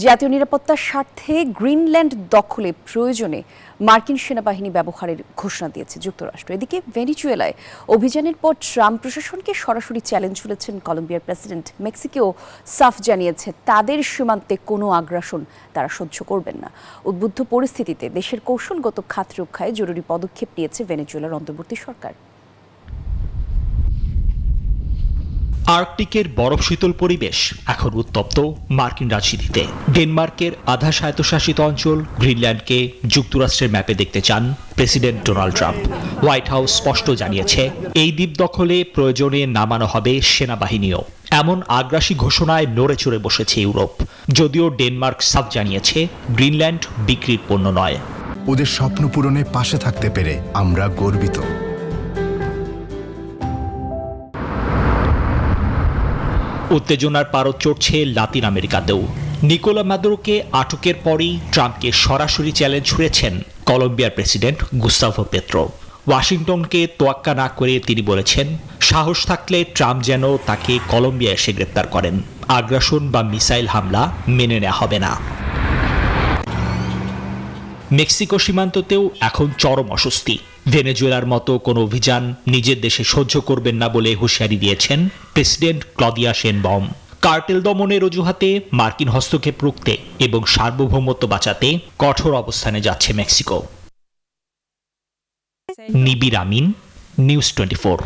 জাতীয় নিরাপত্তার স্বার্থে গ্রিনল্যান্ড দখলে প্রয়োজনে মার্কিন সেনাবাহিনী ব্যবহারের ঘোষণা দিয়েছে যুক্তরাষ্ট্র। এদিকে ভেনেজুয়েলায় অভিযানের পর ট্রাম্প প্রশাসনকে সরাসরি চ্যালেঞ্জ ছুড়েছেন কলম্বিয়ার প্রেসিডেন্ট। মেক্সিকো সাফ জানিয়েছে তাদের সীমান্তে কোনো আগ্রাসন তারা সহ্য করবেন না। উদ্বুদ্ধ পরিস্থিতিতে দেশের কৌশলগত খাত রক্ষায় জরুরি পদক্ষেপ নিয়েছে ভেনেজুয়েলার অন্তর্বর্তী সরকার। আর্কটিকের বরফ শীতল পরিবেশ এখন উত্তপ্ত মার্কিন রাজনীতিতে। ডেনমার্কের আধা স্বায়ত্তশাসিত অঞ্চল গ্রিনল্যান্ডকে যুক্তরাষ্ট্রের ম্যাপে দেখতে চান president Donald Trump. White house স্পষ্ট জানিয়েছে এই দ্বীপ দখলে প্রয়োজনে নামানো হবে সেনাবাহিনীও। এমন আগ্রাসী ঘোষণায় নড়ে চড়ে বসেছে ইউরোপ। যদিও ডেনমার্ক সাফ জানিয়েছে গ্রিনল্যান্ড বিক্রির পণ্য নয়। ওদের স্বপ্ন পূরণে পাশে থাকতে পেরে আমরা গর্বিত। উত্তেজনার পারদ চড়ছে লাতিন আমেরিকাতেও। নিকোলা মাদুরোকে আটকের পরই ট্রাম্পকে সরাসরি চ্যালেঞ্জ ছুড়েছেন কলম্বিয়ার প্রেসিডেন্ট গুস্তাভো পেত্রো। ওয়াশিংটনকে তোয়াক্কা না করে তিনি বলেছেন, সাহস থাকলে ট্রাম্প যেন তাকে কলম্বিয়া এসে গ্রেপ্তার করেন। আগ্রাসন বা মিসাইল হামলা মেনে নেওয়া হবে না। মেক্সিকো সীমান্ততেও এখন চরম অস্বস্তি। ভেনেজুয়েলার মতো কোনো অভিযান নিজের দেশে সহ্য করবেন না বলে হুঁশিয়ারি দিয়েছেন প্রেসিডেন্ট ক্লদিয়া শেনবাউম। কার্টেল দমনের অজুহাতে মার্কিন হস্তক্ষেপ রুখতে এবং সার্বভৌমত্ব বাঁচাতে কঠোর অবস্থানে যাচ্ছে মেক্সিকো। নিবির আমিন, নিউজ 24।